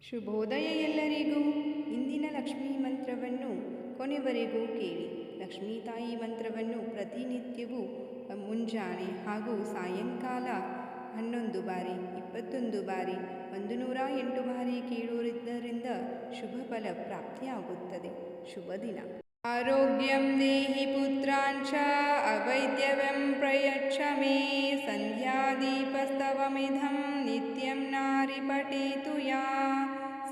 ಶುಭೋದಯ ಎಲ್ಲರಿಗೂ. ಇಂದಿನ ಲಕ್ಷ್ಮೀ ಮಂತ್ರವನ್ನು ಕೊನೆವರೆಗೂ ಕೇಳಿ. ಲಕ್ಷ್ಮೀ ತಾಯಿ ಮಂತ್ರವನ್ನು ಪ್ರತಿನಿತ್ಯವೂ ಮುಂಜಾನೆ ಹಾಗೂ ಸಾಯಂಕಾಲ 11 ಬಾರಿ, 21 ಬಾರಿ, 108 ಬಾರಿ ಕೇಳುವುದರಿಂದ ಶುಭ ಫಲ ಪ್ರಾಪ್ತಿಯಾಗುತ್ತದೆ. ಶುಭ ದಿನ. ಆರೋಗ್ಯಂ ದೇಹಿ ಪುತ್ರಾಂಚ ಅವೈದ್ಯವ್ಯಂ ಪ್ರಯಚ್ಛ ಮೇ ಸಂಧ್ಯಾದೀಪಸ್ತವಮಿಧಂ ನಿತ್ಯಂ ನಾರಿ ಪಠೇತು ಯಾ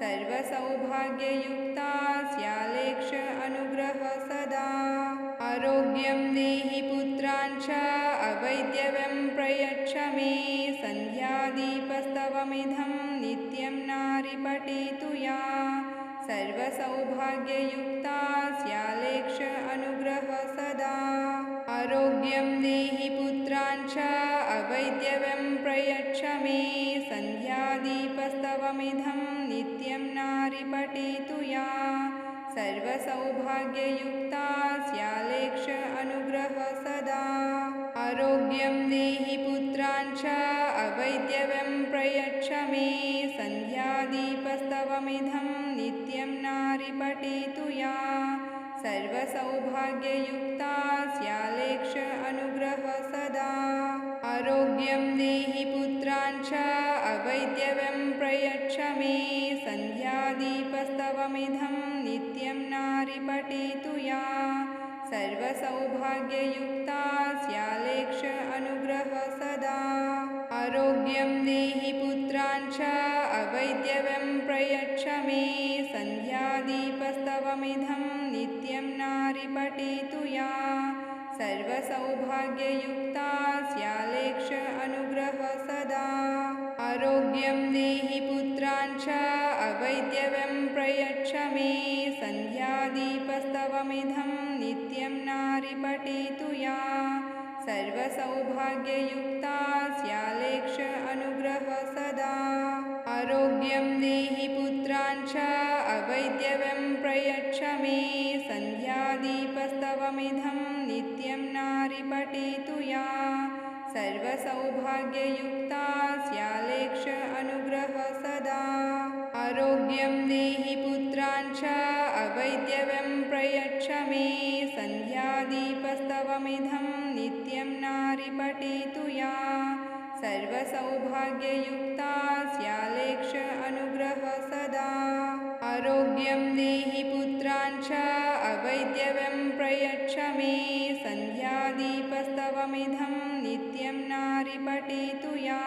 ಸರ್ವಸೌಭಾಗ್ಯಯುಕ್ತಾ ಸ್ಯಾಲೇಕ್ಷ ಅನುಗ್ರಹ ಸದಾ. ಆರೋಗ್ಯಂ ದೇಹಿ ಪುತ್ರಾಂಚ ಅವೈದ್ಯವ್ಯಂ ಪ್ರಯಚ್ಛ ಮೇ ಸಂಧ್ಯಾದೀಪಸ್ತವಮಿಧಂ ನಿತ್ಯಂ ನಾರಿ ಪಠೇತು ಯಾ ಸರ್ವಸೌಭಾಗ್ಯಯುಕ್ತಾ ಸ್ಯಾಲೇಕ್ಷ ಅನುಗ್ರಹ ಸದಾ. ಆರೋಗ್ಯಂ ದೇಹಿ ಪುತ್ರಾಂಚ ಅವೈದ್ಯವ್ಯಂ ಪ್ರಯಚ್ಛ ಮೇ ಸಂಧ್ಯಾದೀಪಸ್ತವಮಿಧಂ ನಿತ್ಯಂ ನಾರಿ ಪಠೇತು ಯಾ ಸರ್ವಸೌಭಾಗ್ಯಯುಕ್ತಾ ಸ್ಯಾಲೇಕ್ಷ ಅನುಗ್ರಹ ಸದಾ. ಆರೋಗ್ಯಂ ದೇಹಿ ಪುತ್ರಾಂಚ ಅವೈದ್ಯವ್ಯಂ ಪ್ರಯಚ್ಛ ಮೇ ಸಂಧ್ಯಾದೀಪಸ್ತವಮಿಧಂ ನಿತ್ಯಂ ನಾರಿ ಪಠೇತು ಯಾ ಸರ್ವಸೌಭಾಗ್ಯಯುಕ್ತಾ ಸ್ಯಾಲೇಕ್ಷ ಅನುಗ್ರಹ ಸದಾ. ಆರೋಗ್ಯಂ ದೇಹಿ ಪುತ್ರಾಂಚ ಅವೈದ್ಯವ್ಯಂ ಪ್ರಯಚ್ಛ ಮೇ ಸಂಧ್ಯಾದೀಪಸ್ತವಮಿಧಂ ನಿತ್ಯಂ ನಾರಿ ಪಠೇತು ಯಾ ಸರ್ವಸೌಭಾಗ್ಯಯುಕ್ತಾ ಸ್ಯಾಲೇಕ್ಷ ಅನುಗ್ರಹ ಸದಾ. ಆರೋಗ್ಯಂ ದೇಹಿ ಪುತ್ರಾಂಚ ಅವೈದ್ಯವ್ಯಂ ಪ್ರಯಚ್ಛ ಮೇ ಸಂಧ್ಯಾದೀಪಸ್ತವಮಿಧಂ ನಿತ್ಯಂ ನಾರಿ ಪಠೇತು ಯಾ ಸರ್ವಸೌಭಾಗ್ಯಯುಕ್ತಾ ಸ್ಯಾಲೇಕ್ಷ ಅನುಗ್ರಹ ಸದಾ. ಆರೋಗ್ಯಂ ದೇಹಿ ಪುತ್ರಾಂಚ ಅವೈದ್ಯವ್ಯಂ ಪ್ರಯಚ್ಛ ಮೇ ಸಂಧ್ಯಾದೀಪಸ್ತವಮಿಧಂ ನಿತ್ಯಂ ನಾರಿ ಪಠೇತು ಯಾ ಸರ್ವಸೌಭಾಗ್ಯಯುಕ್ತಾ ಸ್ಯಾಲೇಕ್ಷ ಅನುಗ್ರಹ ಸದಾ. ಆರೋಗ್ಯಂ ದೇಹಿ ಪುತ್ರಾಂಚ ಅವೈದ್ಯವ್ಯಂ ಪ್ರಯಚ್ಛ ಮೇ ಸಂಧ್ಯಾದೀಪಸ್ತವಮಿಧಂ ನಿತ್ಯಂ ನಾರಿ ಪಠೇತು ಯಾ ಸರ್ವಸೌಭಾಗ್ಯಯುಕ್ತಾ ಸ್ಯಾಲೇಕ್ಷ ಅನುಗ್ರಹ ಸದಾ. ಆರೋಗ್ಯಂ ದೇಹಿ ಪುತ್ರಾಂಚ ಅವೈದ್ಯವ್ಯಂ ಪ್ರಯಚ್ಛ ಮೇ ಸಂಧ್ಯಾದೀಪಸ್ತವಮಿಧಂ ನಿತ್ಯಂ ನಾರಿ ಪಠೇತು ಯಾ ಸರ್ವಸೌಭಾಗ್ಯಯುಕ್ತಾ ಸ್ಯಾಲೇಕ್ಷ ಅನುಗ್ರಹ ಸದಾ. ಆರೋಗ್ಯಂ ದೇಹಿ ಪುತ್ರಾಂಚ ಅವೈದ್ಯವ್ಯಂ ಪ್ರಯಚ್ಛ ಮೇ ಸಂಧ್ಯಾದೀಪಸ್ತವಮಿಧಂ ನಿತ್ಯಂ ನಾರಿ ಪಠೇತು ಯಾ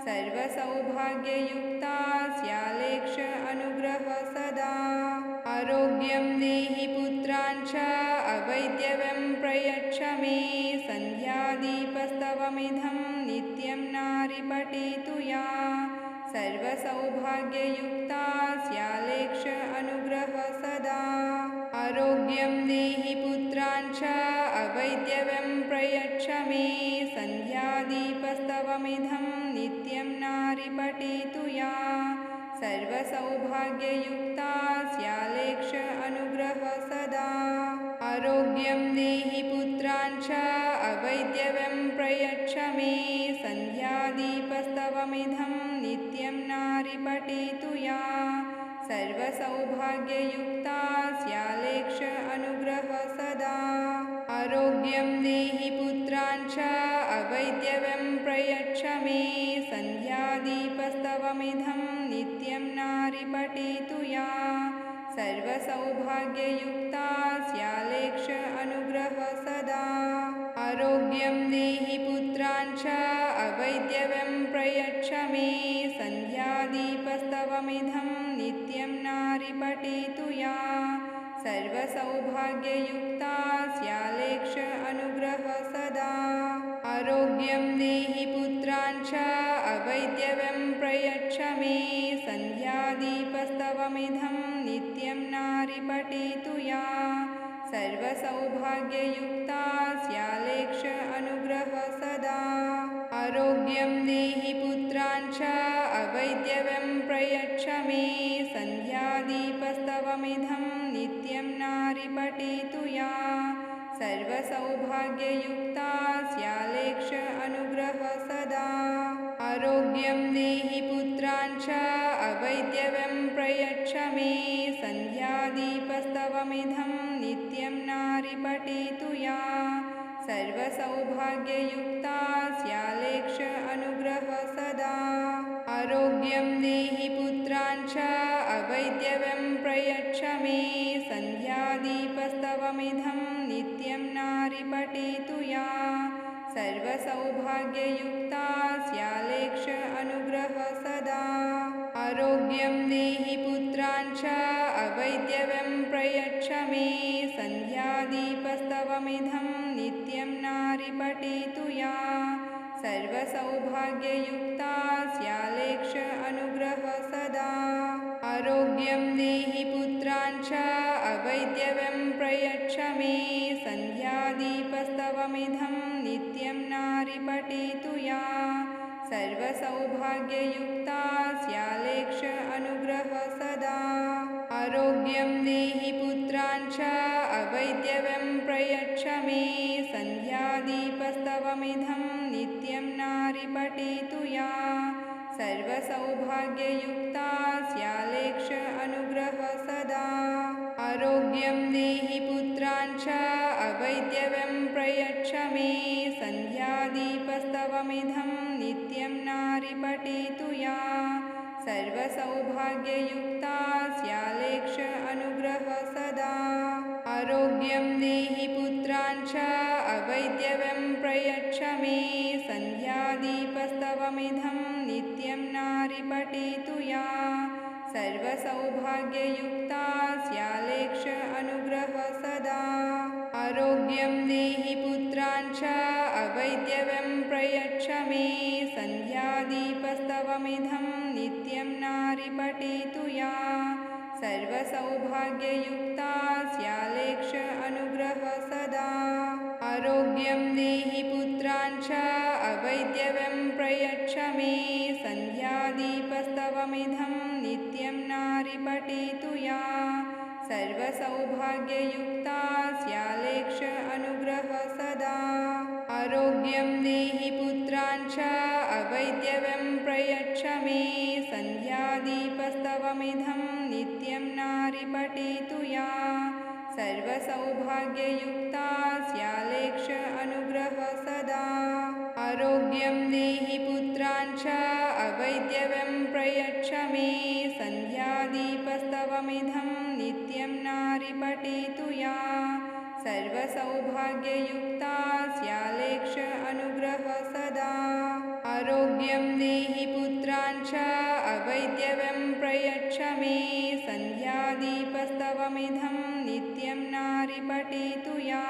ಸರ್ವಸೌಭಾಗ್ಯಯುಕ್ತಾ ಸ್ಯಾಲೇಕ್ಷ ಅನುಗ್ರಹ ಸದಾ. ಆರೋಗ್ಯಂ ದೇಹಿ ಪುತ್ರಾಂಚ ಅವೈದ್ಯವ್ಯಂ ಪ್ರಯಚ್ಛ ಮೇ ಸಂಧ್ಯಾದೀಪಸ್ತವಮಿಧಂ ನಿತ್ಯಂ ನಾರಿ ಪಠೇತು ಯಾ ಸರ್ವಸೌಭಾಗ್ಯಯುಕ್ತಾ ಸ್ಯಾಲೇಕ್ಷ ಅನುಗ್ರಹ ಸದಾ. ಆರೋಗ್ಯಂ ದೇಹಿ ಪುತ್ರಾಂಚ ಅವೈದ್ಯವ್ಯಂ ಪ್ರಯಚ್ಛ ಮೇ ಸಂಧ್ಯಾದೀಪಸ್ತವಮಿಧಂ ನಿತ್ಯಂ ನಾರಿ ಪಠೇತು ಯಾ ಸರ್ವಸೌಭಾಗ್ಯಯುಕ್ತಾ ಸ್ಯಾಲೇಕ್ಷ ಅನುಗ್ರಹ ಸದಾ. ಆರೋಗ್ಯಂ ದೇಹಿ ಪುತ್ರಾಂಚ ಅವೈದ್ಯವ್ಯಂ ಪ್ರಯಚ್ಛ ಮೇ ಸಂಧ್ಯಾದೀಪಸ್ತವಮಿಧಂ ನಿತ್ಯಂ ನಾರಿ ಪಠೇತು ಯಾ ಸರ್ವಸೌಭಾಗ್ಯಯುಕ್ತಾ ಸ್ಯಾಲೇಕ್ಷ ಅನುಗ್ರಹ ಸದಾ. ಆರೋಗ್ಯಂ ದೇಹಿ ಪುತ್ರಾಂಚ ಅವೈದ್ಯವ್ಯಂ ಪ್ರಯಚ್ಛ ಮೇ ಸಂಧ್ಯಾದೀಪಸ್ತವಮಿಧಂ ನಿತ್ಯಂ ನಾರಿ ಪಠೇತು ಯಾ ಸರ್ವಸೌಭಾಗ್ಯಯುಕ್ತಾ ಸ್ಯಾಲೇಕ್ಷ ಅನುಗ್ರಹ ಸದಾ. ಆರೋಗ್ಯಂ ದೇಹಿ ಪುತ್ರಾಂಚ ಅವೈದ್ಯವ್ಯಂ ಪ್ರಯಚ್ಛ ಮೇ ಸಂಧ್ಯಾದೀಪಸ್ತವಮಿಧಂ ನಿತ್ಯಂ ನಾರಿ ಪಠೇತು ಯಾ ಸರ್ವಸೌಭಾಗ್ಯಯುಕ್ತಾ ಸ್ಯಾಲೇಕ್ಷ ಅನುಗ್ರಹ ಸದಾ. ಆರೋಗ್ಯಂ ದೇಹಿ ಪುತ್ರಾಂಚ ಅವೈದ್ಯವ್ಯಂ ಪ್ರಯಚ್ಛ ಮೇ ಸಂಧ್ಯಾದೀಪಸ್ತವಮಿಧಂ ನಿತ್ಯಂ ನಾರಿ ಪಠೇತು ಯಾ ಸರ್ವಸೌಭಾಗ್ಯಯುಕ್ತಾ ಸ್ಯಾಲೇಕ್ಷ ಅನುಗ್ರಹ ಸದಾ. ಆರೋಗ್ಯಂ ದೇಹಿ ಪುತ್ರಾಂಚ ಅವೈದ್ಯವ್ಯಂ ಪ್ರಯಚ್ಛ ಮೇ ಸಂಧ್ಯಾದೀಪಸ್ತವಮಿಧಂ ನಿತ್ಯಂ ನಾರಿ ಪಠೇತು ಯಾ ಸರ್ವಸೌಭಾಗ್ಯಯುಕ್ತಾ ಸ್ಯಾಲೇಕ್ಷ ಅನುಗ್ರಹ ಸದಾ. आरोग्यं देहि पुत्रान् च अवैद्यवं प्रयच्छ मे सन्ध्यादीपस्तवमिदं नित्यं नारिपठेतु या सर्वसौभाग्ययुक्ता स्यालेक्ष अनुग्रह सदा आरोग्यं देहि पुत्रान् च अवैद्यवं प्रयच्छ मे सन्ध्यादीपस्तवमिदं नित्यं नारिपठेतु या सर्वसौभाग्ययुक्ता स्यालेक्ष अनुग्रह सदा आरोग्यं देहि पुत्रान् च अवैद्यवं प्रयच्छ मे सन्ध्यादीपस्तवमिदं नित्यं नारिपठेतु या सर्वसौभाग्ययुक्ता स्यालेक्ष अनुग्रह सदा आरोग्यं देहि पुत्रान् च अवैद्यवं प्रयच्छ मे सन्ध्यादीपस्तवमिदं नित्यं नारिपठेतु या सर्वसौभाग्ययुक्ता स्यालेक्ष अनुग्रह सदा आरोग्यं देहि पुत्रान् च अवैद्यवं प्रयच्छ मे सन्ध्यादीपस्तवमिदं नित्यं नारिपठेतु या सर्वसौभाग्ययुक्ता स्यालेक्ष अनुग्रह सदा आरोग्यं देहि पुत्रान् च अवैद्यवं प्रयच्छ मे सन्ध्यादीपस्तवमिदं नित्यं नारिपठेतु या सर्वसौभाग्ययुक्ता स्यालेक्ष अनुग्रह सदा आरोग्यं देहि पुत्रान् च अवैद्यवं प्रयच्छ मे सन्ध्यादीपस्तवमिदं नित्यं नारिपठेतु या सर्वसौभाग्ययुक्ता स्यालेक्ष अनुग्रह सदा आरोग्यं देहि पुत्रान् च अवैद्यवं प्रयच्छ मे सन्ध्यादीपस्तवमिदं नित्यं नारिपठेतु या सर्वसौभाग्ययुक्ता स्यालेक्ष अनुग्रह सदा आरोग्यं देहि पुत्रान् च अवैद्यवं प्रयच्छ मे सन्ध्यादीपस्तवमिदं नित्यं नारिपठेतु या सर्वसौभाग्ययुक्ता स्यालेक्ष अनुग्रह सदा आरोग्यं देहि पुत्रान् च अवैद्यवं प्रयच्छ मे सन्ध्यादीपस्तवमिदं नित्यं नारिपठेतु या सर्वसौभाग्ययुक्ता स्यालेक्ष अनुग्रह सदा आरोग्यं देहि पुत्रान् च अवैद्यवं प्रयच्छ मे सन्ध्यादीपस्तवमिदं नित्यं नारिपठेतु या सर्वसौभाग्ययुक्ता स्यालेक्ष अनुग्रह सदा आरोग्यं देहि पुत्रान् च अवैद्यवं प्रयच्छ मे सन्ध्यादीपस्तवमिदं नित्यं नारिपठेतु या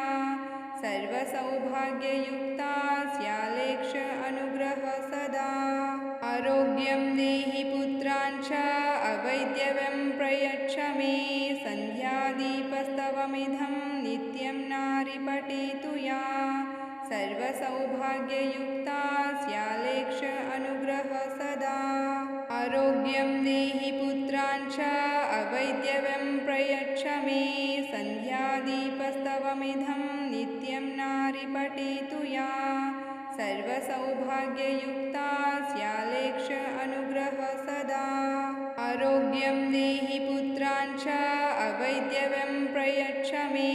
सर्वसौभाग्ययुक्ता स्यालेक्ष अनुग्रह सदा आरोग्यं देहि पुत्रान् च अवैद्यवं प्रयच्छ मे सन्ध्यादीपस्तवमिदं नित्यं नारिपठेतु या सर्वसौभाग्ययुक्ता स्यालेक्ष अनुग्रह सदा आरोग्यं देहि पुत्रान् च अवैद्यवं प्रयच्छ मे सन्ध्यादीपस्तवमिदं नित्यं नारिपठेतु या सर्वसौभाग्ययुक्ता स्यालेक्ष अनुग्रह सदा आरोग्यं देहि पुत्रान् च अवैद्यवं प्रयच्छ मे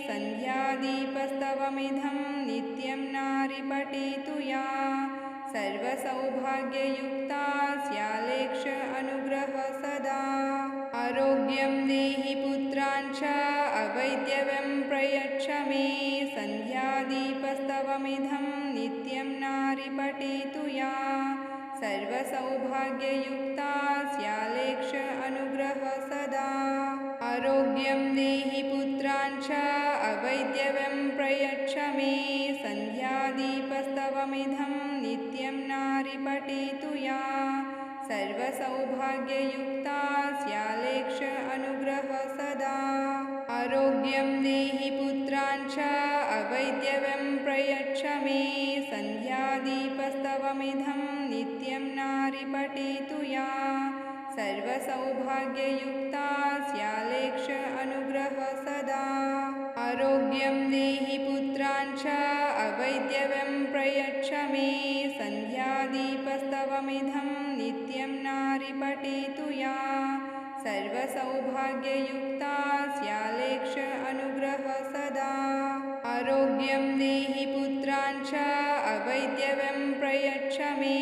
सन्ध्यादीपस्तवमिदं नित्यं नारिपठेतु या सर्वसौभाग्ययुक्ता स्यालेक्ष अनुग्रह सदा आरोग्यं देहि पुत्रान् च अवैद्यवं प्रयच्छ मे सन्ध्यादीपस्तवमिदं नित्यं नारिपठेतु या सर्वसौभाग्ययुक्ता स्यालेक्ष अनुग्रह सदा आरोग्यं देहि पुत्रान् च अवैद्यवं प्रयच्छ मे सन्ध्यादीपस्तवमिदं नित्यं नारिपठेतु या सर्वसौभाग्ययुक्ता स्यालेक्ष अनुग्रह सदा आरोग्यं देहि पुत्रान् च अवैद्यवं प्रयच्छ मे सन्ध्यादीपस्तवमिदं नित्यं नारिपठेतु या सर्वसौभाग्ययुक्ता स्यालेक्ष अनुग्रह सदा आरोग्यं देहि पुत्रान् च अवैद्यवं प्रयच्छ मे सन्ध्यादीपस्तवमिदं नित्यं नारी पठेतु या सर्वसौभाग्ययुक्ता स्यालेक्ष अनुग्रह सदा आरोग्यं देहि पुत्रान् च अवैद्यवं प्रयच्छ मे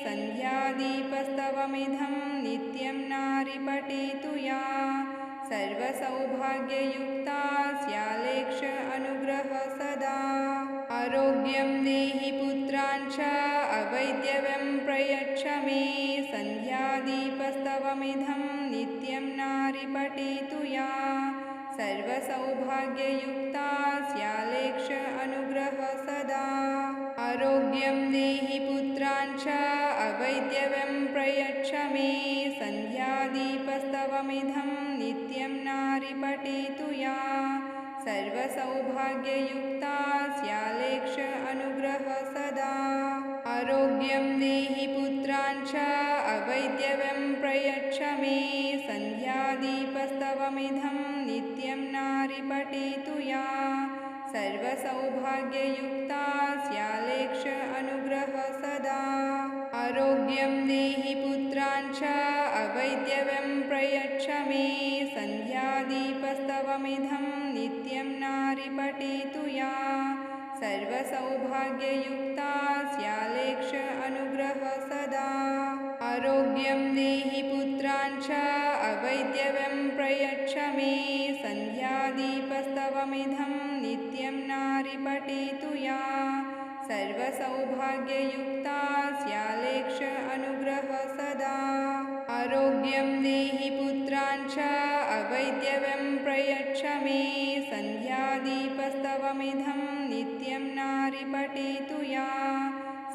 सन्ध्यादीपस्तवमिदं नित्यं नारी पठेतु या सर्वसौभाग्ययुक्ता स्यालेक्ष अनुग्रह सदा आरोग्यं देहि पुत्रान् च अवैद्यवं प्रयच्छ मे सन्ध्यादीपस्तवमिदं नित्यं नारी पठेतु या सर्वसौभाग्ययुक्ता स्यालेक्ष अनुग्रह सदा आरोग्यं देहि पुत्रान् च अवैद्यवं प्रयच्छ मे सन्ध्यादीपस्तवमिदं नित्यं नारी पठेतु या सर्वसौभाग्ययुक्ता स्यालेक्ष अनुग्रह सदा आरोग्यं देहि पुत्रान् च अवैद्यवं प्रयच्छ मे सन्ध्यादीपस्तवमिदं नित्यं नारी पठेतु या सर्वसौभाग्ययुक्ता स्यालेक्ष अनुग्रह सदा आरोग्यं देहि पुत्रान् च अवैद्यवं प्रयच्छ मे सन्ध्यादीपस्तवमिदं नित्यं नारी पठेतु या सर्वसौभाग्ययुक्ता स्यालेक्ष अनुग्रह सदा आरोग्यं देहि पुत्रान् च अवैद्यवं प्रयच्छ मे सन्ध्यादीपस्तवमिदं नित्यं नारी पठेतु या सर्वसौभाग्ययुक्ता स्यालेक्ष अनुग्रह सदा आरोग्यं देहि पुत्रान् च अवैद्यवं प्रयच्छ मे सन्ध्यादीपस्तवमिदं नित्यं नारी पठेतु या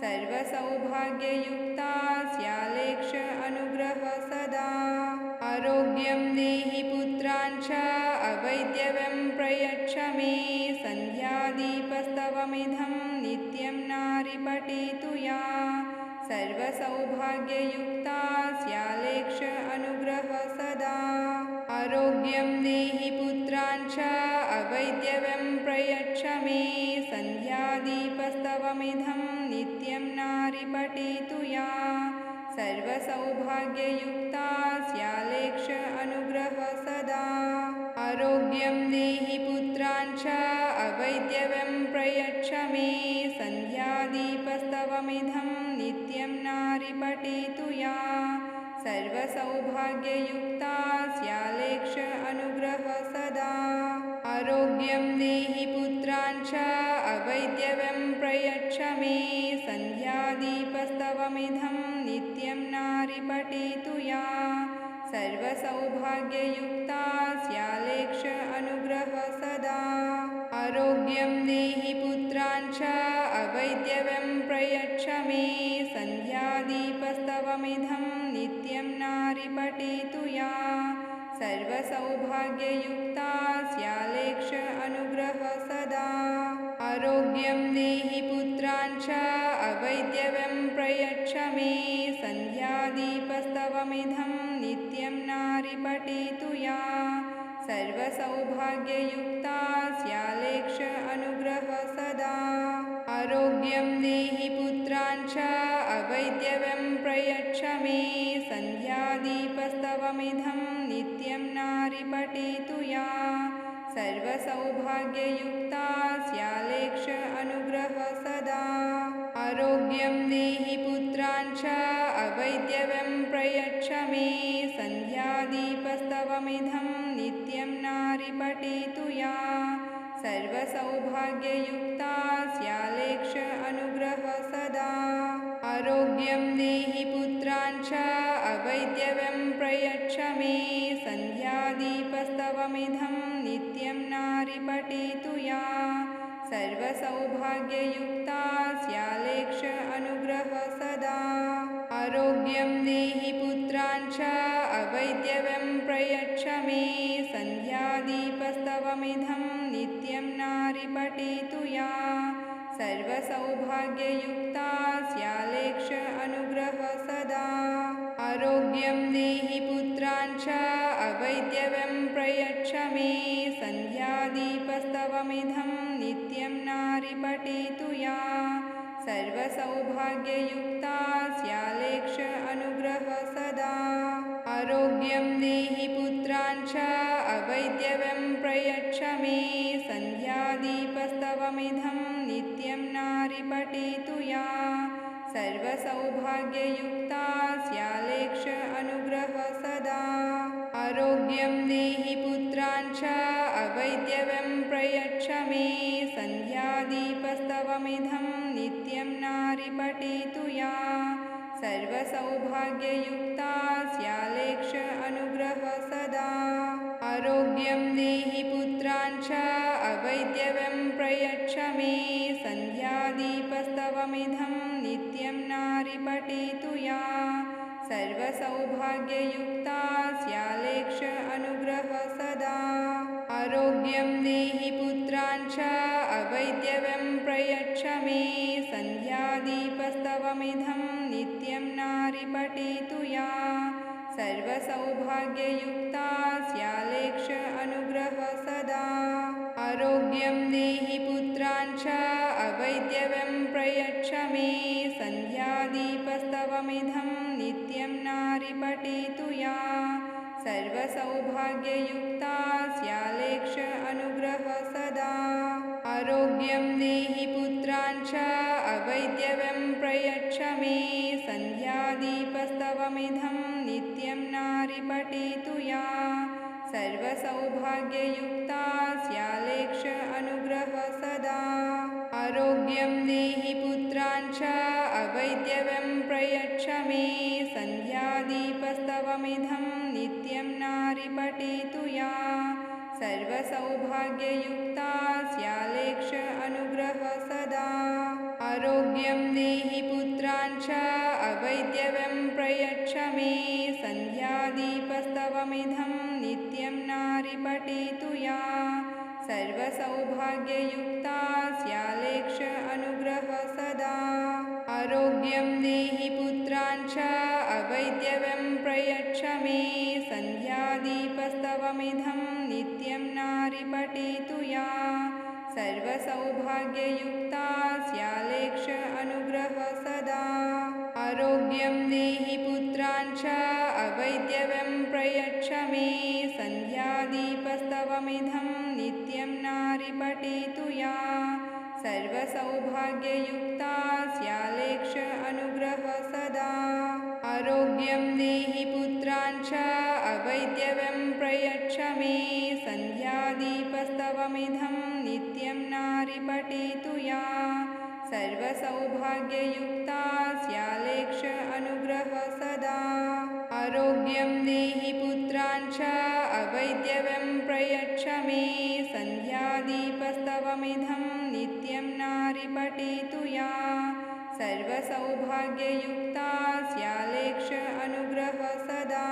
सर्वसौभाग्ययुक्ता स्यालेक्ष अनुग्रह सदा आरोग्यं देहि पुत्रान् च अवैद्यवं प्रयच्छ मे सन्ध्यादीपस्तवमिदं नित्यं नारी पठेतु या सर्वसौभाग्ययुक्ता स्यालेक्ष अनुग्रह सदा आरोग्यं देहि पुत्रान् च अवैद्यवं प्रयच्छ मे सन्ध्यादीपस्तवमिदं नित्यं नारी पठेतु या सर्वसौभाग्ययुक्ता स्यालेक्ष अनुग्रह सदा आरोग्यं देहि पुत्रान् च अवैद्यवं प्रयच्छ मे सन्ध्यादीपस्तवमिदं नित्यं नारी पठेतु या सर्वसौभाग्ययुक्ता स्यालेक्ष अनुग्रह सदा आरोग्यं देहि पुत्रान् च अवैद्यवं प्रयच्छ मे सन्ध्यादीपस्तवमिदं नित्यं नारी पठेतु या सर्वसौभाग्ययुक्ता स्यालेक्ष अनुग्रह सदा आरोग्यं देहि पुत्रान् च अवैद्यवं प्रयच्छ मे सन्ध्यादीपस्तवमिदं नित्यं नारी पठेतु या सर्वसौभाग्ययुक्ता स्यालेक्ष अनुग्रह सदा आरोग्यं देहि पुत्रान् च अवैद्यवं प्रयच्छ मे सन्ध्यादीपस्तवमिदं नित्यं नारी पठेतु या सर्वसौभाग्ययुक्ता स्यालेक्ष अनुग्रह सदा आरोग्यं देहि पुत्रान् च अवैद्यवं प्रयच्छ मे सन्ध्यादीपस्तवमिदं नित्यं नारी पठेतु या सर्वसौभाग्ययुक्ता स्यालेक्ष अनुग्रह सदा आरोग्यं देहि पुत्रान् च अवैद्यवं प्रयच्छ मे सन्ध्यादीपस्तवमिदं नित्यं नारी पठेतु या सर्वसौभाग्ययुक्ता स्यालेक्ष अनुग्रह सदा आरोग्यं देहि पुत्रान् च अवैद्यवं प्रयच्छ मे सन्ध्यादीपस्तवमिदं नित्यं नारी पठेतु या सर्वसौभाग्ययुक्ता स्यालेक्ष अनुग्रह सदा आरोग्यं देहि पुत्रान् च अवैद्यवं प्रयच्छ मे सन्ध्यादीपस्तवमिदं नित्यं नारी पठेतु या सर्वसौभाग्ययुक्ता स्यालेक्ष अनुग्रह सदा आरोग्यं देहि पुत्रान् च अवैद्यव्यं प्रयच्छ मे सन्ध्यादीपस्तवमिदं नित्यं नारी पठेतु या सर्वसौभाग्ययुक्ता स्यालेक्ष अनुग्रह सदा आरोग्यं देहि पुत्रान् च अवैद्यव्यं प्रयच्छ मे सन्ध्यादीपस्तवमिदं नित्यं नारी पठेतु या सर्वसौभाग्ययुक्ता स्यालेक्ष अनुग्रह सदा आरोग्यं देहि पुत्रान् च अवैद्यव्यं प्रयच्छ मे सन्ध्यादीपस्तवमिदं नित्यं नारी पठेतु या सर्वसौभाग्ययुक्ता स्यालेक्ष अनुग्रह सदा आरोग्यं देहि पुत्रान् च अवैद्यव्यं प्रयच्छ मे सन्ध्यादीपस्तवमिदं नित्यं नारी पठेतु या सर्वसौभाग्ययुक्ता स्यालेक्ष अनुग्रह सदा आरोग्यं देहि पुत्रान् च अवैद्यव्यं प्रयच्छ मे सन्ध्यादीपस्तवमिदं नित्यं नारी पठेतु या सर्वसौभाग्ययुक्ता स्यालेक्ष अनुग्रह सदा आरोग्यं देहि पुत्रान् च अवैद्यव्यं प्रयच्छ मे सन्ध्यादीपस्तवमिदं नित्यं नारी पठेतु या सर्वसौभाग्ययुक्ता स्यालेक्ष अनुग्रह सदा आरोग्यं देहि पुत्रान् च अवैद्यव्यं प्रयच्छ मे सन्ध्यादीपस्तवमिदं नित्यं नारी पठेतु या सर्वसौभाग्ययुक्ता स्यालेक्ष अनुग्रह सदा आरोग्यं देहि पुत्रान् च अवैद्यव्यं प्रयच्छ मे सन्ध्यादीपस्तवमिदं नित्यं नारी पठेतु या सर्वसौभाग्ययुक्ता स्यालेक्ष अनुग्रह सदा आरोग्यं देहि पुत्रान् च अवैद्यव्यं प्रयच्छ मे सन्ध्यादीपस्तवमिदं नित्यं नारी पठेतु या सर्वसौभाग्ययुक्ता स्यालेक्ष अनुग्रह सदा आरोग्यं देहि पुत्रान् च अवैद्यव्यं प्रयच्छ मे सन्ध्यादीपस्तवमिदं नित्यं नारी पठेतु या सर्वसौभाग्ययुक्ता स्यालेक्ष अनुग्रह सदा आरोग्यं देहि पुत्रान् च अवैद्यव्यं प्रयच्छ मे सन्ध्यादीपस्तवमिदं नित्यं नारी पठेतु या सर्वसौभाग्ययुक्ता स्यालेक्ष अनुग्रह सदा आरोग्यं देहि पुत्रान् च अवैद्यव्यं प्रयच्छ मे सन्ध्यादीपस्तवमिदं नित्यं नारी पठेतु या सर्वसौभाग्ययुक्ता स्यालेक्ष अनुग्रह सदा आरोग्यं देहि पुत्रान् च अवैद्यव्यं प्रयच्छ मे सन्ध्यादीपस्तवमिदं नित्यं नारी पठेतु या सर्वसौभाग्ययुक्ता स्यालेक्ष अनुग्रह सदा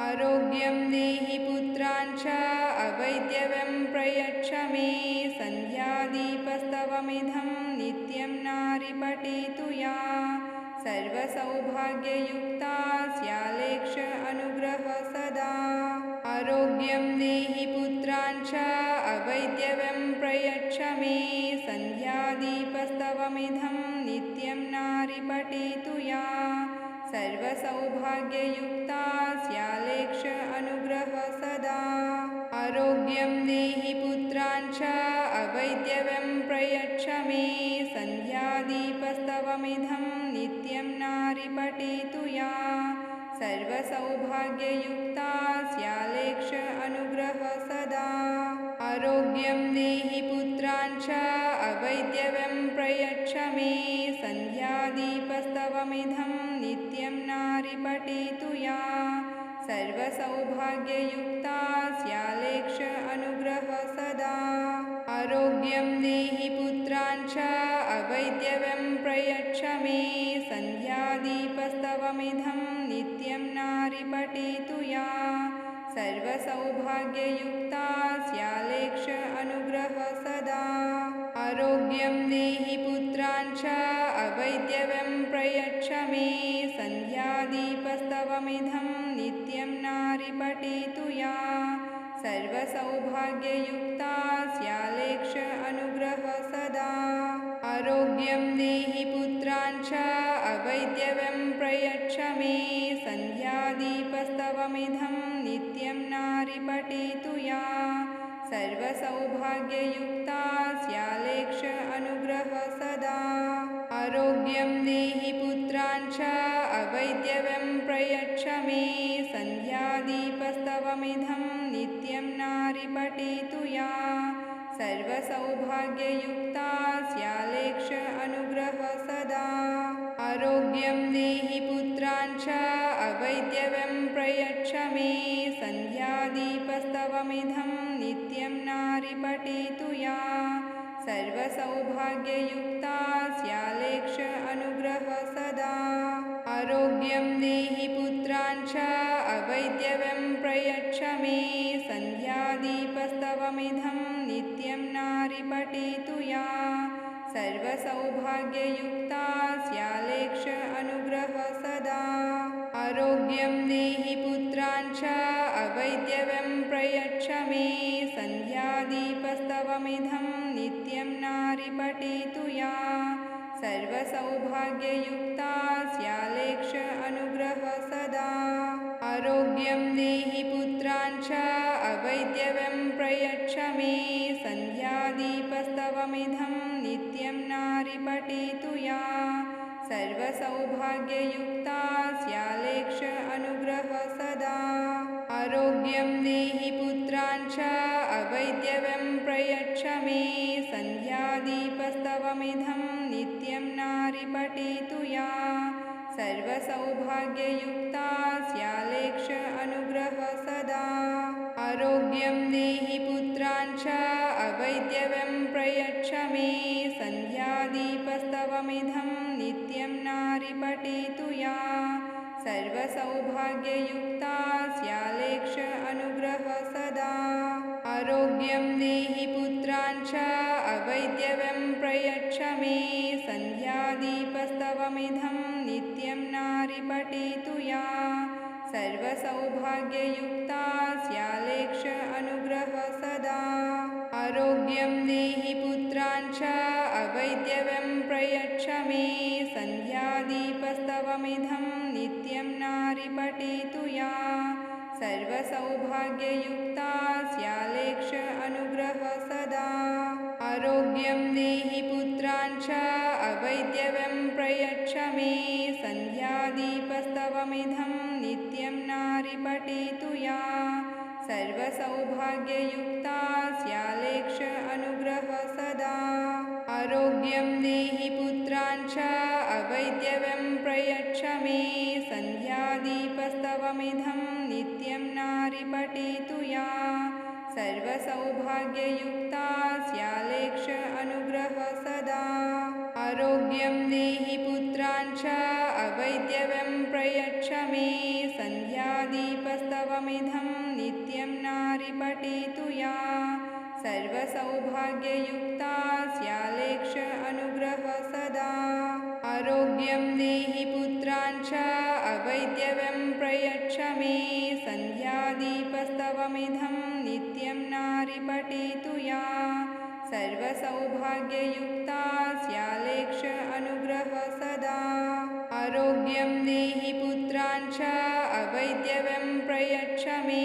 आरोग्यं देहि पुत्रान् च अवैद्यव्यं प्रयच्छ मे सन्ध्यादीपस्तवमिदं नित्यं नारी पठेतु या सर्वसौभाग्ययुक्ता स्यालेक्ष अनुग्रह सदा आरोग्यं देहि पुत्रान् च अवैद्यव्यं प्रयच्छ मे सन्ध्यादीपस्तवमिदं नित्यं नारी पठेतु या सर्वसौभाग्ययुक्ता स्यालेक्ष अनुग्रह सदा आरोग्यं देहि पुत्रान् च अवैद्यव्यं प्रयच्छ मे सन्ध्यादीपस्तवमिदं नित्यं नारी पठेतु या सर्वसौभाग्ययुक्ता स्यालेक्ष अनुग्रह सदा आरोग्यं देहि पुत्रान् च अवैद्यव्यं प्रयच्छ मे सन्ध्यादीपस्तवमिदं नित्यं नारी पठेतु या सर्वसौभाग्ययुक्ता स्यालेक्ष अनुग्रह सदा आरोग्यं देहि पुत्रान् च अवैद्यव्यं प्रयच्छ मे सन्ध्यादीपस्तवमिदं नित्यं नारी पठेतु या सर्वसौभाग्ययुक्ता स्यालेक्ष अनुग्रह सदा आरोग्यं देहि पुत्रान् च अवैद्यव्यं अवैद्यव्यं प्रयच्छ मे सन्ध्यादीपस्तवमिदं नित्यं नारी पठेतु या सर्वसौभाग्ययुक्ता स्यालेक्ष अनुग्रह सदा आरोग्यं देहि पुत्रान् च अवैद्यव्यं प्रयच्छ मे सन्ध्यादीपस्तवमिदं नित्यं नारी पठेतु या सर्वसौभाग्ययुक्ता स्यालेक्ष अनुग्रह सदा आरोग्यं देहि पुत्रान् च अवैद्यव्यं प्रयच्छ मे सन्ध्यादीपस्तवमिदं नित्यं नारी पठेतु या सर्वसौभाग्ययुक्ता स्यालेक्ष अनुग्रह सदा आरोग्यं देहि पुत्रान् च अवैद्यव्यं प्रयच्छ मे सन्ध्यादीपस्तवमिदं नित्यं नारी पठेतु या सर्वसौभाग्ययुक्ता स्यालेक्ष अनुग्रह सदा आरोग्यं देहि पुत्रान् च अवैद्यव्यं प्रयच्छ मे सन्ध्यादीपस्तवमिदं नित्यं नारी पठेतु या सर्वसौभाग्ययुक्ता स्यालेक्ष अनुग्रह सदा आरोग्यं देहि पुत्रान् च अवैद्यव्यं प्रयच्छ मे सन्ध्यादीपस्तवमिदं नित्यं नारी पठेतु या सर्वसौभाग्ययुक्ता स्यालेक्ष अनुग्रह सदा आरोग्यं देहि पुत्रान् च अवैद्यव्यं प्रयच्छ मे सन्ध्यादीपस्तवमिदं नित्यं नारी पठेतु या सर्वसौभाग्ययुक्ता स्यालेक्ष अनुग्रह सदा आरोग्यं देहि पुत्रान् च अवैद्यव्यं प्रयच्छ मे सन्ध्यादीपस्तवमिदं नित्यं नारी पठेतु या सर्वसौभाग्ययुक्ता स्यालेक्ष अनुग्रह सदा आरोग्यं देहि पुत्रान् च अवैद्यव्यं प्रयच्छ मे सन्ध्यादीपस्तवमिदं नित्यं नारी पठेतु या सर्वसौभाग्ययुक्ता स्यालेक्ष अनुग्रह सदा आरोग्यं देहि पुत्रान् च अवैद्यव्यं प्रयच्छ मे सन्ध्यादीपस्तवमिदं नित्यं नारी पठेतु या सर्वसौभाग्ययुक्ता स्यालेक्ष अनुग्रह सदा आरोग्यं देहि पुत्रान् च अवैद्यव्यं प्रयच्छ मे सन्ध्यादीपस्तवमिदं नित्यं नारी पठेतु या सर्वसौभाग्ययुक्ता स्यालेक्ष अनुग्रह सदा आरोग्यं देहि पुत्रान् च अवैद्यव्यं प्रयच्छ मे सन्ध्यादीपस्तवमिदं नित्यं नारी पठेतु या सर्वसौभाग्ययुक्ता स्यालेक्ष अनुग्रह सदा आरोग्यं देहि पुत्रान् च अवैद्यव्यं प्रयच्छ मे सन्ध्यादीपस्तवमिदं नित्यं नारी पठेतु या सर्वसौभाग्ययुक्ता स्यालेक्ष अनुग्रह सदा आरोग्यं देहि पुत्रान् च अवैद्यव्यं प्रयच्छ मे सन्ध्यादीपस्तवमिदं नित्यं नारी पठेतु या सर्वसौभाग्ययुक्ता स्यालेक्ष अनुग्रह सदा आरोग्यं देहि पुत्रान् च अवैद्यव्यं प्रयच्छ मे सन्ध्यादीपस्तवमिदं नित्यं नारी पठेतु या सर्वसौभाग्ययुक्ता स्यालेक्ष अनुग्रह सदा आरोग्यं देहि पुत्रान् च अवैद्यव्यं प्रयच्छ मे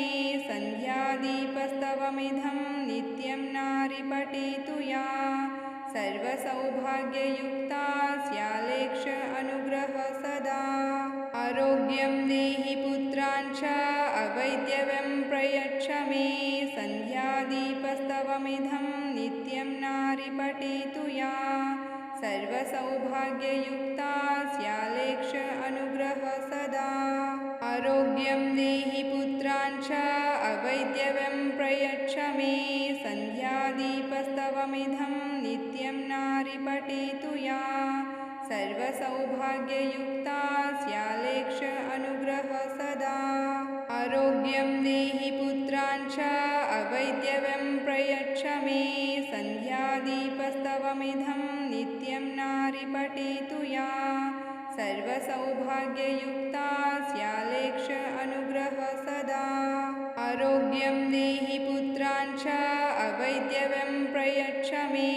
सन्ध्यादीपस्तवमिदं नित्यं नारी पठेतु या सर्वसौभाग्ययुक्ता स्यालेक्ष अनुग्रह सदा आरोग्यं देहि पुत्रान् च अवैद्यव्यं प्रयच्छ मे सन्ध्यादीपस्तवमिदं नित्यं नारी पठेतु या सर्वसौभाग्ययुक्ता स्यालेक्ष अनुग्रह सदा आरोग्यं देहि पुत्रान् च अवैद्यव्यं प्रयच्छ मे सन्ध्यादीपस्तवमिदं नित्यं नारी पठेतु या सर्वसौभाग्ययुक्ता स्यालेक्ष अनुग्रह सदा आरोग्यं देहि पुत्रान् च अवैद्यव्यं प्रयच्छ मे सन्ध्यादीपस्तवमिदं नित्यं नारी पठेतु या सर्वसौभाग्ययुक्ता स्यालेक्ष अनुग्रह सदा आरोग्यं देहि पुत्रान् च अवैद्यव्यं प्रयच्छ मे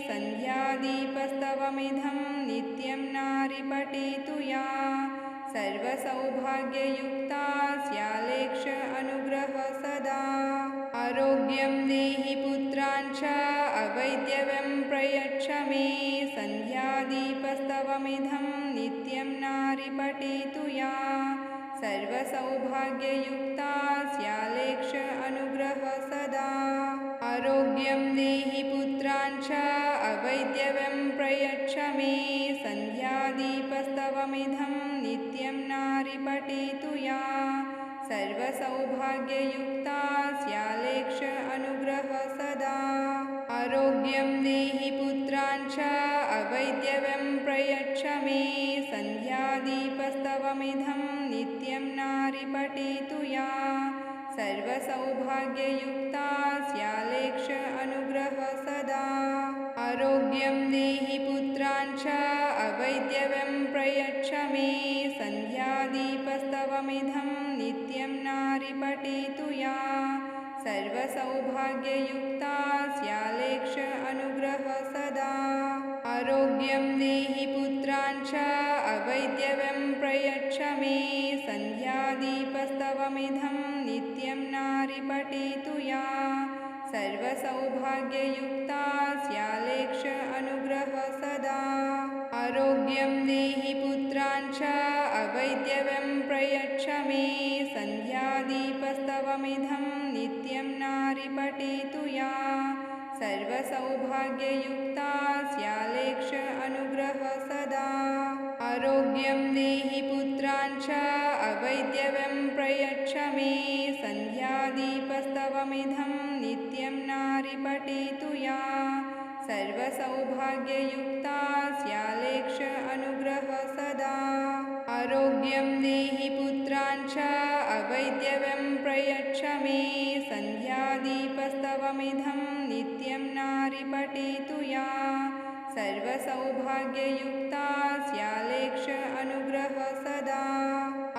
सन्ध्यादीपस्तवमिदं नित्यं नारी पठेतु या सर्वसौभाग्ययुक्ता स्यालेक्ष अनुग्रह सदा आरोग्यं देहि पुत्रान् च अवैद्यव्यं प्रयच्छ मे सन्ध्यादीपस्तवमिदं नित्यं नारी पठेतु या सर्वसौभाग्ययुक्ता स्यालेक्ष अनुग्रह सदा आरोग्यं देहि पुत्रान् च अवैद्यव्यं प्रयच्छ मे सन्ध्यादीपस्तवमिदं नित्यं नारी पठेतु या सर्वसौभाग्ययुक्ता स्यालेक्ष अनुग्रह सदा आरोग्यं देहि पुत्रान् च अवैद्यव्यं प्रयच्छ मे सन्ध्यादीपस्तवमिदं नित्यं नारी पठेतु या सर्वसौभाग्ययुक्ता स्यालेक्ष अनुग्रह सदा आरोग्यं देहि पुत्रान् च अवैद्यव्यं प्रयच्छ मे सन्ध्यादीपस्तवमिदं नित्यं नारी पठेतु या सर्वसौभाग्ययुक्ता स्यालेक्ष अनुग्रह सदा आरोग्यं देहि पुत्रान् च अवैद्यव्यं प्रयच्छ मे सन्ध्यादीपस्तवमिदं नित्यं नारी पठेतु या सर्वसौभाग्ययुक्ता स्यालेक्ष अनुग्रह सदा आरोग्यं देहि पुत्रान् च अवैद्यव्यं प्रयच्छ मे सन्ध्यादीपस्तवमिदं नित्यं नारी पठेतु या सर्वसौभाग्ययुक्ता स्यालेक्ष अनुग्रह सदा आरोग्यं देहि पुत्रान् च अवैद्यव्यं प्रयच्छ मे सन्ध्यादीपस्तवमिदं नित्यं नारी पठेतु या सर्वसौभाग्ययुक्ता स्यालेक्ष अनुग्रह सदा आरोग्यं देहि पुत्रान् च अवैद्यव्यं प्रयच्छ मे सन्ध्यादीपस्तवमिदं नित्यं नारी पठेतु या सर्वसौभाग्ययुक्ता स्यालेक्ष अनुग्रह सदा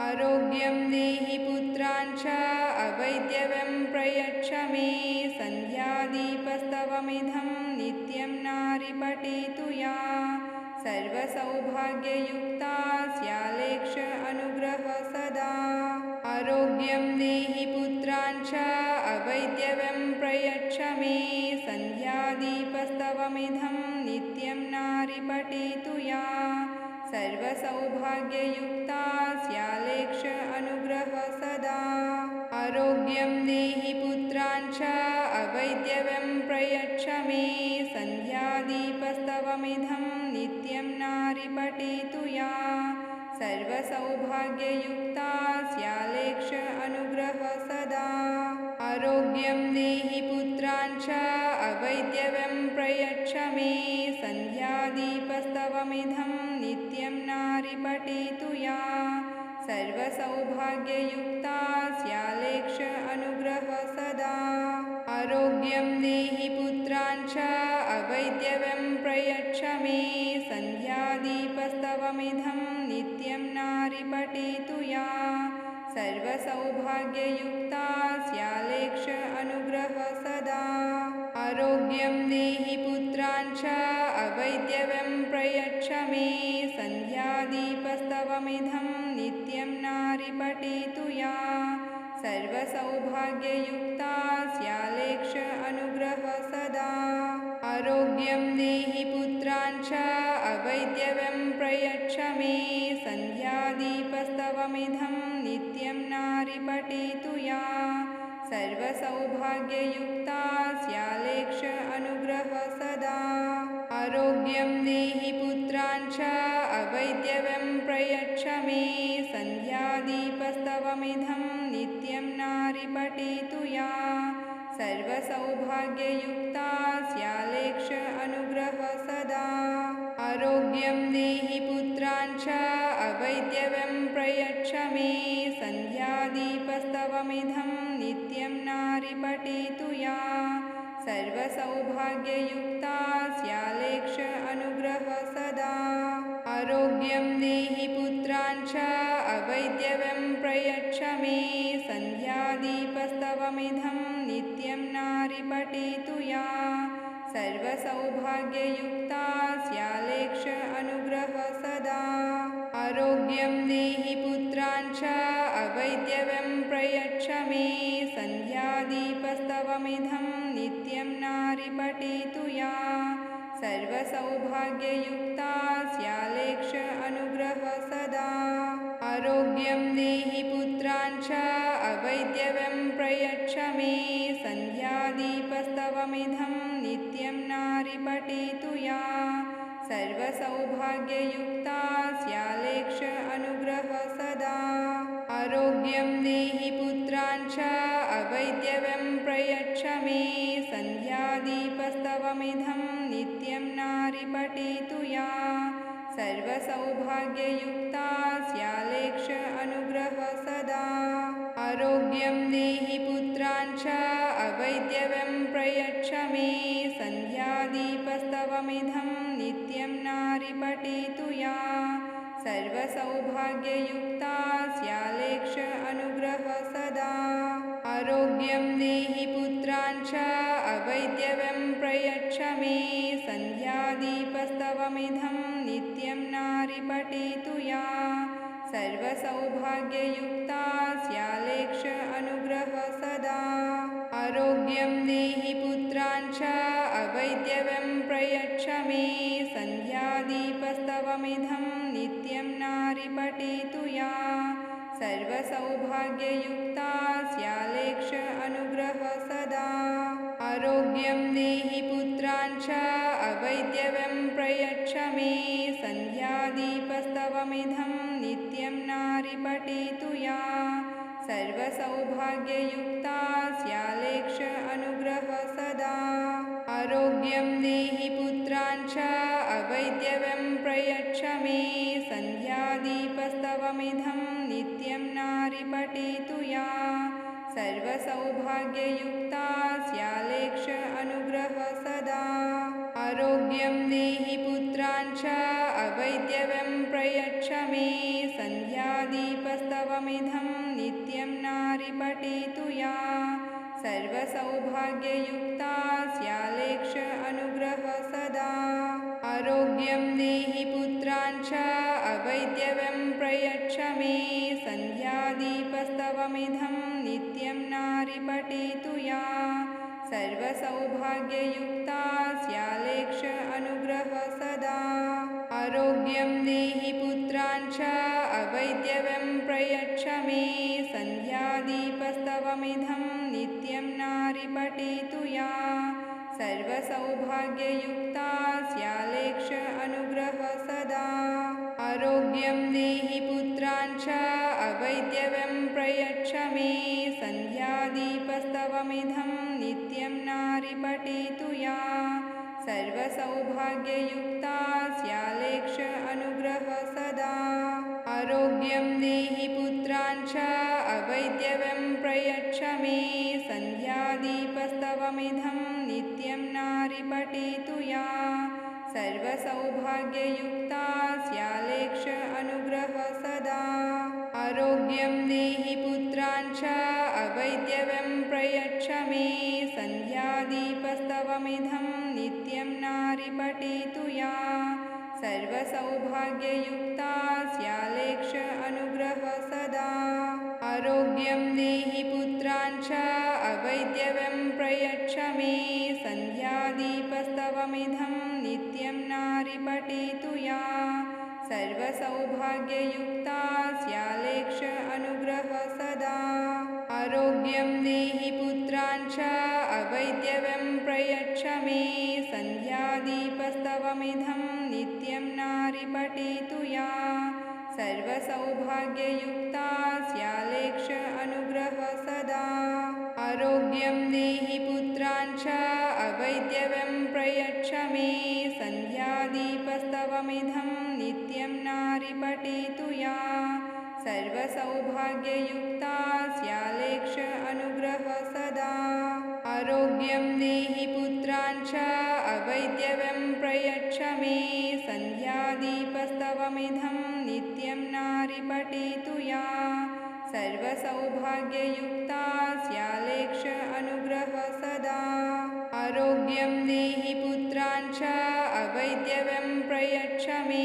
आरोग्यं देहि पुत्रान् च अवैद्यव्यं प्रयच्छ मे सन्ध्यादीपस्तवमिदं नित्यं नारी पठेतु या सर्वसौभाग्ययुक्ता स्यालेक्ष अनुग्रह सदा आरोग्यं देहि पुत्रान् च अवैद्यव्यं प्रयच्छ मे सन्ध्यादीपस्तवमिदं नित्यं नारी पठेतु या सर्वसौभाग्ययुक्ता स्यालेक्ष अनुग्रह सदा आरोग्यं देहि पुत्रान् च अवैद्यव्यं प्रयच्छ मे सन्ध्यादीपस्तवमिदं नित्यं नारी पठेतु या सर्वसौभाग्ययुक्ता स्यालेक्ष अनुग्रह सदा आरोग्यं देहि पुत्रान् च अवैद्यव्यं प्रयच्छ मे सन्ध्यादीपस्तवमिदं नित्यं नारी पठेतु या सर्वसौभाग्ययुक्ता स्यालेक्ष अनुग्रह सदा आरोग्यं देहि पुत्रान् च अवैद्यव्यं प्रयच्छ मे सन्ध्यादीपस्तवमिदं नित्यं नारी पठेतु या सर्वसौभाग्ययुक्ता स्यालेक्ष अनुग्रह सदा आरोग्यं देहि पुत्रान् च अवैद्यव्यं प्रयच्छ मे सन्ध्यादीपस्तवमिदं नित्यं नारी पठेतु या सर्वसौभाग्ययुक्ता स्यालेक्ष अनुग्रह सदा आरोग्यं देहि पुत्रान् च अवैद्यव्यं प्रयच्छ मे सन्ध्यादीपस्तवमिदं नित्यं नारी पठेतु या सर्वसौभाग्ययुक्ता स्यालेक्ष अनुग्रह सदा आरोग्यं देहि पुत्रान् च अवैद्यव्यं प्रयच्छ मे सन्ध्यादीपस्तवमिदं नित्यं नारी पठेतु या सर्वसौभाग्ययुक्ता स्यालेक्ष अनुग्रह सदा आरोग्यं देहि पुत्रान् च अवैद्यवं प्रयच्छ मे सन्ध्यादीपस्तवमिदं नित्यं नारि पठेतु या सर्वसौभाग्ययुक्ता स्यालेक्ष अनुग्रह सदा आरोग्यं देहि पुत्रान् च अवैद्यवं प्रयच्छ मे सन्ध्यादीपस्तवमिदं नित्यं नारि पठेतु या सर्वसौभाग्ययुक्ता स्यालेक्ष अनुग्रह सदा आरोग्यं देहि पुत्रान् च अवैद्यवं प्रयच्छ मे सन्ध्यादीपस्तवमिदं नित्यं नारि पठेतु या सर्वसौभाग्ययुक्ता स्यालेक्ष अनुग्रह सदा आरोग्यं देहि पुत्रान् च अवैद्यवं प्रयच्छ मे सन्ध्यादीपस्तवमिदं नित्यं नारि पठेतु या सर्वसौभाग्ययुक्ता स्यालेक्ष अनुग्रह सदा आरोग्यं देहि पुत्रान् च अवैद्यवं प्रयच्छ मे सन्ध्यादीपस्तवमिदं नित्यं नारि पठेतु या सर्वसौभाग्ययुक्ता स्यालेक्ष अनुग्रह सदा आरोग्यं देहि पुत्रान् च अवैद्यवं प्रयच्छ मे सन्ध्यादीपस्तवमिदं नित्यं नारि पठेतु या सर्वसौभाग्ययुक्ता स्यालेक्ष अनुग्रह सदा आरोग्यं देहि पुत्रान् च अवैद्यवं प्रयच्छ मे सन्ध्यादीपस्तवमिदं नित्यं नारि पठेतु या सर्वसौभाग्ययुक्ता स्यालेक्ष अनुग्रह सदा आरोग्यं देहि पुत्रान् च अवैद्यवं प्रयच्छ मे सन्ध्यादीपस्तवमिदं नित्यं नारि पठेतु या सर्वसौभाग्ययुक्ता स्यालेक्ष अनुग्रह सदा आरोग्यं देहि पुत्रान् च अवैद्यवं प्रयच्छ मे सन्ध्यादीपस्तवमिदं नित्यं नारि पठेतु या सर्वसौभाग्ययुक्ता स्यालेक्ष अनुग्रह सदा आरोग्यं देहि पुत्रान् च अवैद्यवं प्रयच्छ मे सन्ध्यादीपस्तवमिदं नित्यं नारि पठेतु या सर्वसौभाग्ययुक्ता स्यालेक्ष अनुग्रह सदा आरोग्यं देहि पुत्रान् च अवैद्यवं प्रयच्छ मे सन्ध्यादीपस्तवमिदं नित्यं नारि पठेतु या सर्वसौभाग्ययुक्ता स्यालेक्ष अनुग्रह सदा आरोग्यं देहि पुत्रान् च अवैद्यवं प्रयच्छ मे सन्ध्यादीपस्तवमिदं नित्यं नारि पठेतु या सर्वसौभाग्ययुक्ता स्यालेक्ष अनुग्रह सदा आरोग्यं देहि पुत्रान् च अवैद्यवं प्रयच्छ मे सन्ध्यादीपस्तवमिदं नित्यं नारि पठेतु या सर्वसौभाग्ययुक्ता स्यालेक्ष अनुग्रह सदा आरोग्यं देहि पुत्रान् च अवैद्यवं प्रयच्छ मे सन्ध्यादीपस्तवमिदं नित्यं नारि पठेतु या सर्वसौभाग्ययुक्ता स्यालेक्ष अनुग्रह सदा आरोग्यं देहि पुत्रान् च अवैद्यवं प्रयच्छ मे सन्ध्यादीपस्तवमिदं नित्यं नारि पठेतु या सर्वसौभाग्ययुक्ता स्यालेक्ष अनुग्रह सदा आरोग्यं देहि पुत्रान् च अवैद्यवं प्रयच्छ मे सन्ध्यादीपस्तवमिदं नित्यं नारि पठेतु या सर्वसौभाग्ययुक्ता स्यालेक्ष अनुग्रह सदा आरोग्यं देहि पुत्रान् च अवैद्यवं प्रयच्छ मे सन्ध्यादीपस्तवमिदं नित्यं नारि पठेतु या सर्वसौभाग्ययुक्ता स्यालेक्ष अनुग्रह सदा आरोग्यं देहि पुत्रान् च अवैद्यवं प्रयच्छ मे सन्ध्यादीपस्तवमिदं नित्यं नारि पठेतु या सर्वसौभाग्ययुक्ता स्यालेक्ष अनुग्रह सदा आरोग्यं देहि पुत्रान् च अवैद्यवं प्रयच्छ मे सन्ध्यादीपस्तवमिदं नित्यं नारी पठेतु या सर्वसौभाग्ययुक्ता स्यालेक्ष अनुग्रह सदा आरोग्यं देहि पुत्रान् च अवैद्यवं प्रयच्छ मे सन्ध्यादीपस्तवमिदं नित्यं नारी पठेतु या सर्वसौभाग्ययुक्ता स्यालेक्ष अनुग्रह सदा आरोग्यं देहि पुत्रान् च अवैद्यवं प्रयच्छ मे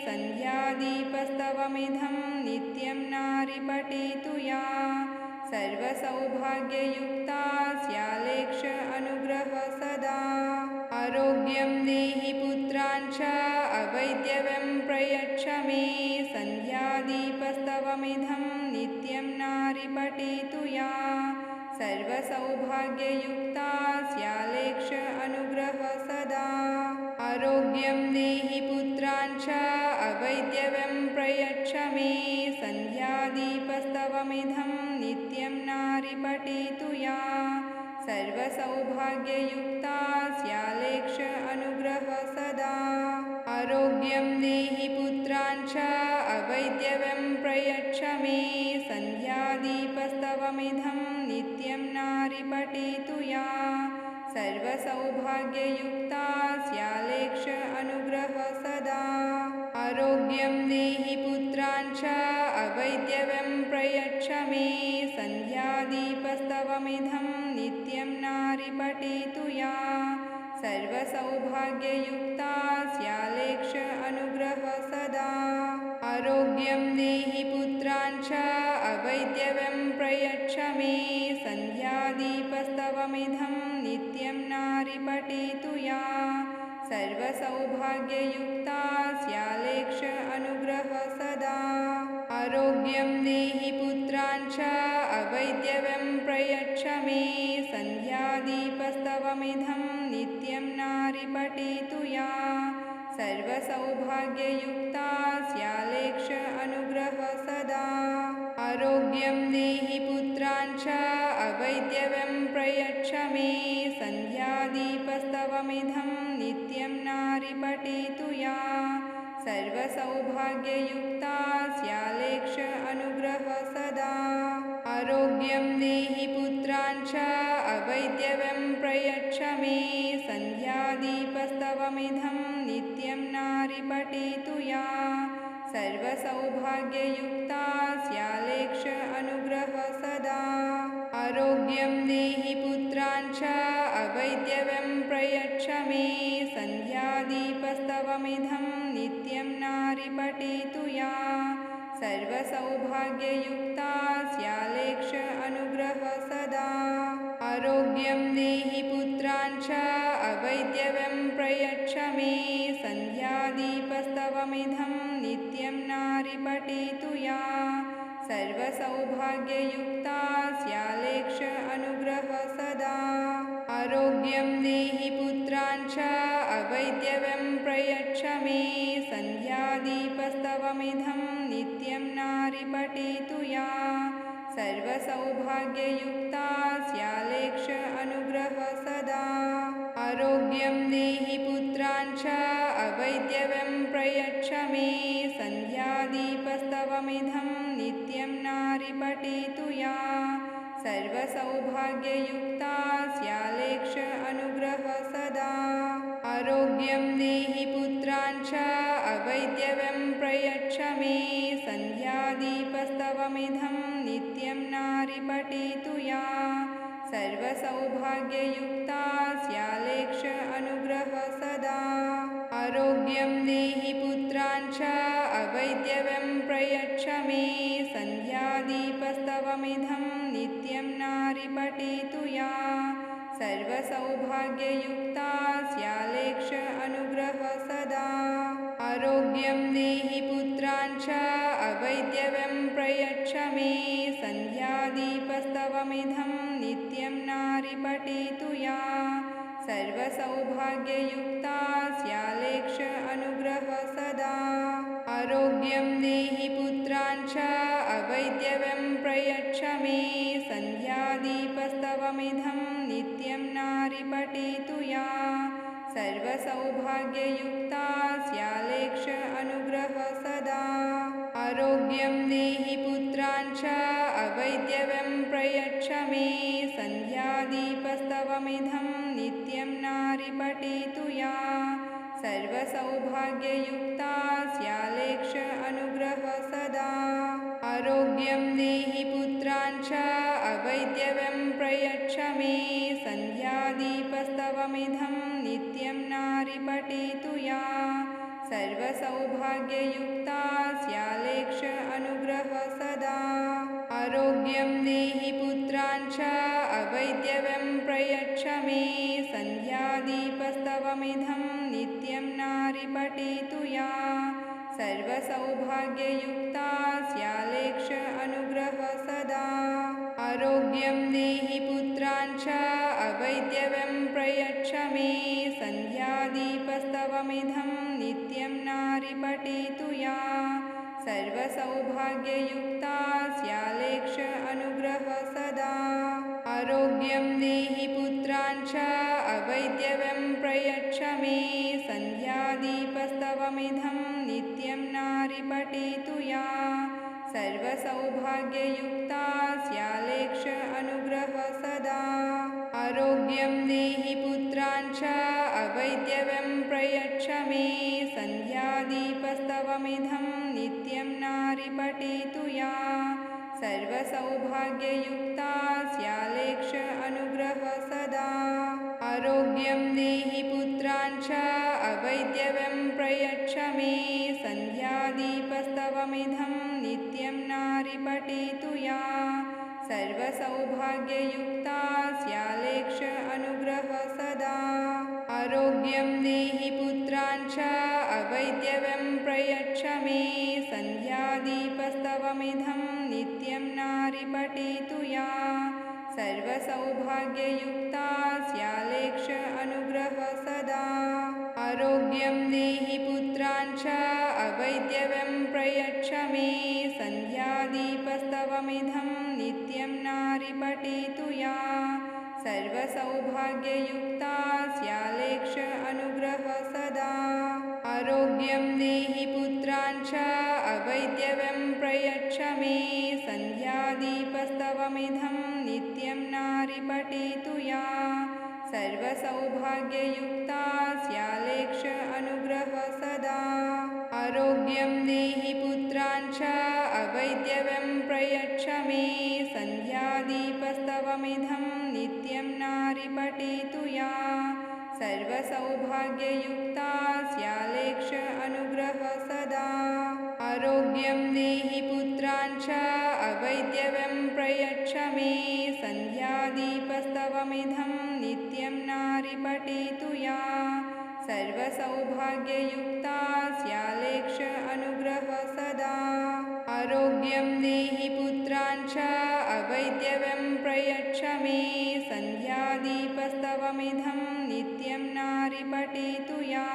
सन्ध्यादीपस्तवमिदं नित्यं नारी पठेतु या सर्वसौभाग्ययुक्ता स्यालेक्ष अनुग्रह सदा आरोग्यं देहि पुत्रान् च अवैद्यवं प्रयच्छ मे सन्ध्यादीपस्तवमिदं नित्यं नारी पठेतु या सर्वसौभाग्ययुक्ता स्यालेक्ष अनुग्रह सदा आरोग्यं देहि पुत्रान् च अवैद्यवं प्रयच्छ मे सन्ध्यादीपस्तवमिदं नित्यं नारी पठेतु या सर्वसौभाग्ययुक्ता स्यालेक्ष अनुग्रह सदा आरोग्यं देहि पुत्रान् च अवैद्यवं प्रयच्छ मे सन्ध्यादीपस्तवमिदं नित्यं नारी पठेतु या सर्वसौभाग्ययुक्ता स्यालेक्ष अनुग्रह सदा आरोग्यं देहि पुत्रान् च अवैद्यवं प्रयच्छ मे सन्ध्यादीपस्तवमिदं नित्यं नारी पठेतु या सर्वसौभाग्ययुक्ता स्यालेक्ष अनुग्रह सदा आरोग्यं देहि पुत्रान् च अवैद्यवं प्रयच्छ मे सन्ध्यादीपस्तवमिदं नित्यं नारी पठेतु या सर्वसौभाग्ययुक्ता स्यालेक्ष अनुग्रह सदा आरोग्यं देहि पुत्रान् च अवैद्यवं प्रयच्छ मे सन्ध्यादीपस्तवमिदं नित्यं नारी पठेतु या सर्वसौभाग्ययुक्ता स्यालेक्ष अनुग्रह सदा आरोग्यं देहि पुत्रान् च अवैद्यवं प्रयच्छ मे सन्ध्यादीपस्तवमिदं नित्यं नारी पठेतु या सर्वसौभाग्ययुक्ता स्यालेक्ष अनुग्रह सदा आरोग्यं देहि पुत्रान् च अवैद्यवं प्रयच्छ मे सन्ध्यादीपस्तवमिदं नित्यं नारी पठेतु या सर्वसौभाग्ययुक्ता स्यालेक्ष अनुग्रह सदा आरोग्यं देहि पुत्रान् च अवैद्यवं प्रयच्छ मे सन्ध्यादीपस्तवमिदं नित्यं नारी पठेतु या सर्वसौभाग्ययुक्ता स्यालेक्ष अनुग्रह सदा आरोग्यं देहि पुत्रान् च अवैद्यवं प्रयच्छ मे सन्ध्यादीपस्तवमिदं नित्यं नारी पठेतु या सर्वसौभाग्ययुक्ता स्यालेक्ष अनुग्रह सदा आरोग्यं देहि पुत्रान् च अवैद्यवं प्रयच्छ मे सन्ध्यादीपस्तवमिदं नित्यं नारी पठेतु या सर्वसौभाग्ययुक्ता स्यालेक्ष अनुग्रह सदा आरोग्यं देहि पुत्रान् च अवैद्यवं प्रयच्छ मे सन्ध्यादीपस्तवमिदं नित्यं नारी पठेतु या सर्वसौभाग्ययुक्ता स्यालेक्ष अनुग्रह सदा आरोग्यं देहि पुत्रान् च अवैद्यवं प्रयच्छ मे सन्ध्यादीपस्तवमिदं नित्यं नारी पठेतु या सर्वसौभाग्ययुक्ता स्यालेक्ष अनुग्रह सदा आरोग्यं देहि पुत्रान् च अवैद्यवं प्रयच्छ मे सन्ध्यादीपस्तवमिदं नित्यं नारी पठेतु या सर्वसौभाग्ययुक्ता स्यालेक्ष अनुग्रह सदा आरोग्यं देहि पुत्रान् च अवैद्यवं प्रयच्छ मे सन्ध्यादीपस्तवमिदं नित्यं नारी पठेतु या सर्वसौभाग्ययुक्ता स्यालेक्ष अनुग्रह सदा आरोग्यं देहि पुत्रान् च अवैद्यव्यं प्रयच्छ मे सन्ध्यादीपस्तवमिदं नित्यं नारिपठेतु या सर्वसौभाग्ययुक्ता स्यालेक्ष अनुग्रह सदा आरोग्यं देहि पुत्राञ्च अवैद्यव्यं प्रयच्छ मे सन्ध्यादीपस्तवमिदं नित्यं नारिपठेतु या सर्वसौभाग्ययुक्ता स्यालेक्ष अनुग्रह सदा आरोग्यं देहि पुत्राञ्च अवैद्यव्यं प्रयच्छ मे सन्ध्यादीपस्तवमिदं नित्यं नारिपठेतु या सर्वसौभाग्ययुक्ता स्यालेक्ष अनुग्रह सदा आरोग्यं देहि पुत्राञ्च अवैद्यव्यं प्रयच्छ मे सन्ध्यादीपस्तवमिदं नित्यं नारिपठेतु या सर्वसौभाग्ययुक्ता स्यालेक्ष अनुग्रह सदा आरोग्यं देहि पुत्राञ्च अवैद्यव्यं प्रयच्छ मे सन्ध्यादीपस्तवमिदं नित्यं नारिपठेतु या सर्वसौभाग्ययुक्ता स्यालेक्ष अनुग्रह सदा आरोग्यं देहि पुत्राञ्च अवैद्यव्यं प्रयच्छ मे सन्ध्यादीपस्तवमिदं नित्यं नारिपठेतु या सर्वसौभाग्ययुक्ता स्यालेक्ष अनुग्रह सदा आरोग्यं देहि पुत्राञ्च अवैद्यव्यं प्रयच्छ मे सन्ध्यादीपस्तवमिदं नित्यं नारिपठेतु या सर्वसौभाग्ययुक्ता स्यालेक्ष अनुग्रह सदा आरोग्यं देहि पुत्राञ्च अवैद्यव्यं प्रयच्छ मे सन्ध्यादीपस्तवमिदं नित्यं नारिपठेतु या सर्वसौभाग्ययुक्ता स्यालेक्ष अनुग्रह सदा आरोग्यं देहि पुत्राञ्च अवैद्यव्यं प्रयच्छ मे सन्ध्यादीपस्तवमिदं नित्यं नारिपठेतु या सर्वसौभाग्ययुक्ता स्यालेक्ष अनुग्रह सदा आरोग्यं देहि पुत्राञ्च अवैद्यव्यं प्रयच्छ मे सन्ध्यादीपस्तवमिदं नित्यं नारिपठेतु या सर्वसौभाग्ययुक्ता स्यालेक्ष अनुग्रह सदा आरोग्यं देहि पुत्राञ्च अवैद्यव्यं प्रयच्छ मे सन्ध्यादीपस्तवमिदं नित्यं नारिपठेतु या सर्वसौभाग्ययुक्ता स्यालेक्ष अनुग्रह सदा आरोग्यं देहि पुत्राञ्च अवैद्यव्यं प्रयच्छ मे सन्ध्यादीपस्तवमिदं नित्यं नारिपठेतु या सर्वसौभाग्ययुक्ता स्यालेक्ष अनुग्रह सदा आरोग्यं देहि पुत्राञ्च अवैद्यव्यं प्रयच्छ मे सन्ध्यादीपस्तवमिदं नित्यं नारिपठेतु या सर्वसौभाग्ययुक्ता स्यालेक्ष अनुग्रह सदा आरोग्यं देहि पुत्राञ्च अवैद्यव्यं प्रयच्छ मे सन्ध्यादीपस्तवमिदं नित्यं नारिपठेतु या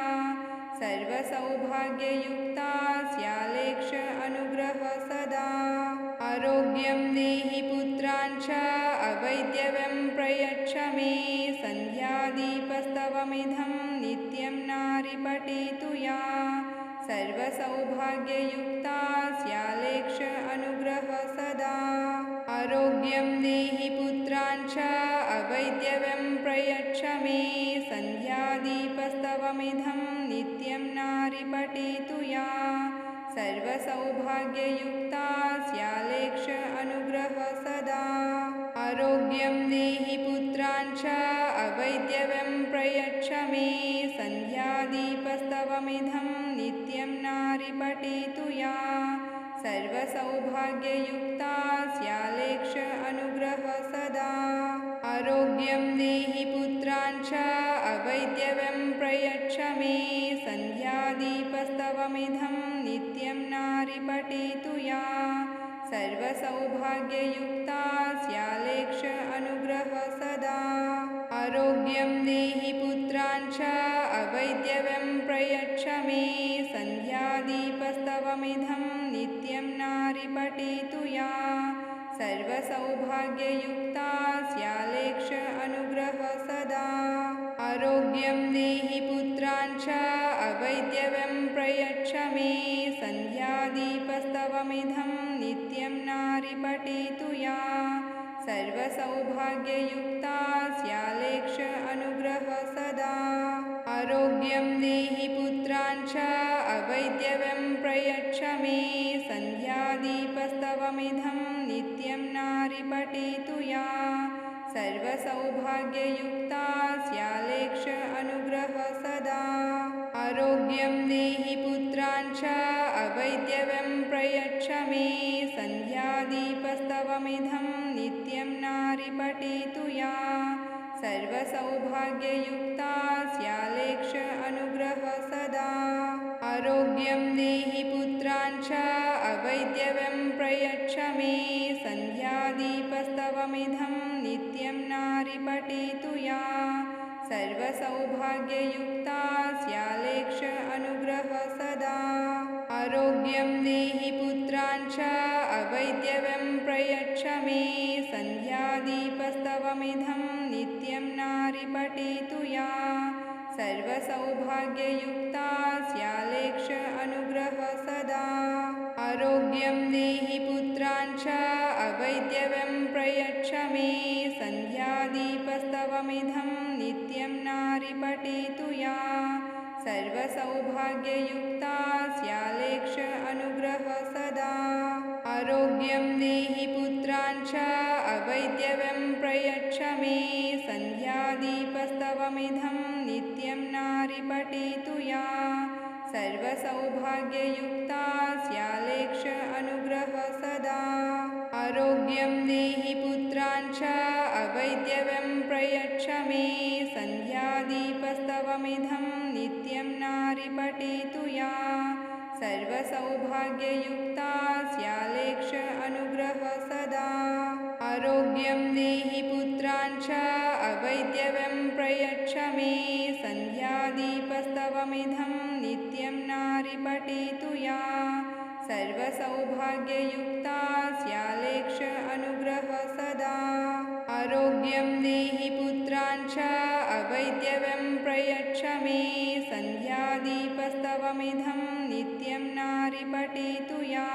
सर्वसौभाग्ययुक्ता स्यालेक्ष अनुग्रह सदा आरोग्यं देहि पुत्राञ्च अवैद्यव्यं प्रयच्छ मे सन्ध्यादीपस्तवमिदं नित्यं नारिपठेतु या सर्वसौभाग्ययुक्ता स्यालेक्ष अनुग्रह सदा आरोग्यं देहि पुत्राञ्च अवैद्यव्यं प्रयच्छ मे सन्ध्यादीपस्तवमिदं नित्यं नारिपठेतु या सर्वसौभाग्ययुक्ता स्यालेक्ष अनुग्रह सदा आरोग्यं देहि पुत्राञ्च अवैद्यव्यं प्रयच्छ मे सन्ध्यादीपस्तवमिदं नित्यं नारिपठेतु या सर्वसौभाग्ययुक्ता स्यालेक्ष अनुग्रह सदा आरोग्यं देहि पुत्राञ्च अवैद्यव्यं प्रयच्छ मे सन्ध्यादीपस्तवमिदं नित्यं नारिपठेतु या सर्वसौभाग्ययुक्ता स्यालेक्ष अनुग्रह सदा आरोग्यं देहि पुत्राञ्च अवैद्यव्यं प्रयच्छ मे सन्ध्यादीपस्तवमिदं नित्यं नित्यं नारी पठेतु या सर्वसौभाग्ययुक्ता स्यालेक्ष अनुग्रह सदा आरोग्यं देहि पुत्रान् च अवैद्यव्यं प्रयच्छ मे सन्ध्यादीपस्तवमिदं नित्यं नारी पठेतु या सर्वसौभाग्ययुक्ता स्यालेक्ष अनुग्रह सदा आरोग्यं देहि पुत्रान् च अवैद्यव्यं प्रयच्छ मे सन्ध्यादीपस्तवमिदं नित्यं नारी पठेतु या सर्वसौभाग्ययुक्ता स्यालेक्ष अनुग्रह सदा आरोग्यं देहि पुत्रान् च अवैद्यव्यं प्रयच्छ मे सन्ध्यादीपस्तवमिदं नित्यं नारी पठेतु या सर्वसौभाग्ययुक्ता स्यालेक्ष अनुग्रह सदा आरोग्यं देहि पुत्रान् च अवैद्यव्यं प्रयच्छ मे सन्ध्यादीपस्तवमिदं नित्यं नारी पठेतु या सर्वसौभाग्ययुक्ता स्यालेक्ष अनुग्रह सदा आरोग्यं देहि पुत्रान् च अवैद्यव्यं प्रयच्छ मे सन्ध्यादीपस्तवमिदं नित्यं नारी पठेतु या सर्वसौभाग्ययुक्ता स्यालेक्ष अनुग्रह सदा आरोग्यं देहि पुत्रान् च अवैद्यव्यं प्रयच्छ मे सन्ध्यादीपस्तवमिदं नित्यं नारी पठेतु या सर्वसौभाग्ययुक्ता स्यालेक्ष अनुग्रह सदा आरोग्यं देहि पुत्रान् च अवैद्यव्यं प्रयच्छ मे सन्ध्यादीपस्तवमिदं नित्यं नारी पठेतु या सर्वसौभाग्ययुक्ता स्यालेक्ष अनुग्रह सदा आरोग्यं देहि पुत्रान् च अवैद्यव्यं प्रयच्छ मे सन्ध्यादीपस्तवमिदं नित्यं नारी पठेतु या सर्वसौभाग्ययुक्ता स्यालेक्ष अनुग्रह सदा आरोग्यं देहि पुत्रान् च अवैद्यव्यं प्रयच्छ मे सन्ध्यादीपस्तवमिदं नित्यं नारी पठेतु या सर्वसौभाग्ययुक्ता स्यालेक्ष अनुग्रह सदा आरोग्यं देहि पुत्रान् च अवैद्यव्यं प्रयच्छ मे सन्ध्यादीपस्तवमिदं नित्यं नारी पठेतु या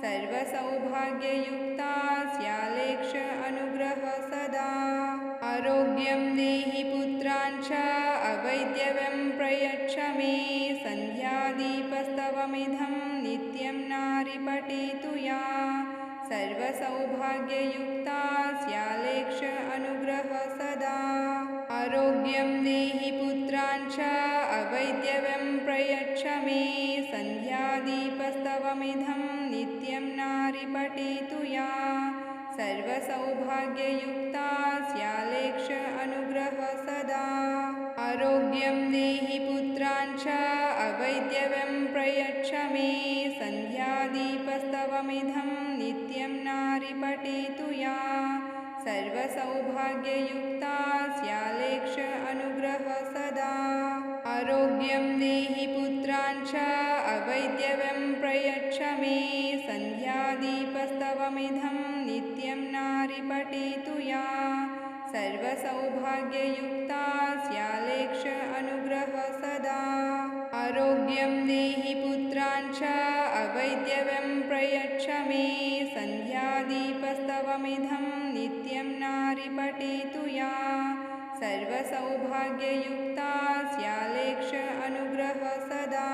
सर्वसौभाग्ययुक्ता स्यालेक्ष अनुग्रह सदा आरोग्यं देहि पुत्रान् च अवैद्यव्यं प्रयच्छ मे सन्ध्यादीपस्तवमिदं नित्यं नारी पठेतु या सर्वसौभाग्ययुक्ता स्यालेक्ष अनुग्रह सदा आरोग्यं देहि पुत्रान् च अवैद्यव्यं प्रयच्छ मे सन्ध्यादीपस्तवमिदं नित्यं नारी पठेतु या सर्वसौभाग्ययुक्ता स्यालेक्ष अनुग्रह सदा आरोग्यं देहि पुत्रान् च अवैद्यव्यं प्रयच्छ मे सन्ध्यादीपस्तवमिदं नित्यं नारी पठेतु या सर्वसौभाग्ययुक्ता स्यालेक्ष अनुग्रह सदा आरोग्यं देहि पुत्रान् च अवैद्यव्यं प्रयच्छ मे सन्ध्यादीपस्तवमिदं नित्यं नारी पठेतु या सर्वसौभाग्ययुक्ता स्यालेक्ष अनुग्रह सदा आरोग्यं देहि पुत्रान् च अवैद्यव्यं प्रयच्छ मे सन्ध्यादीपस्तवमिदं नित्यं नारी पठेतु या सर्वसौभाग्ययुक्ता स्यालेक्ष अनुग्रह सदा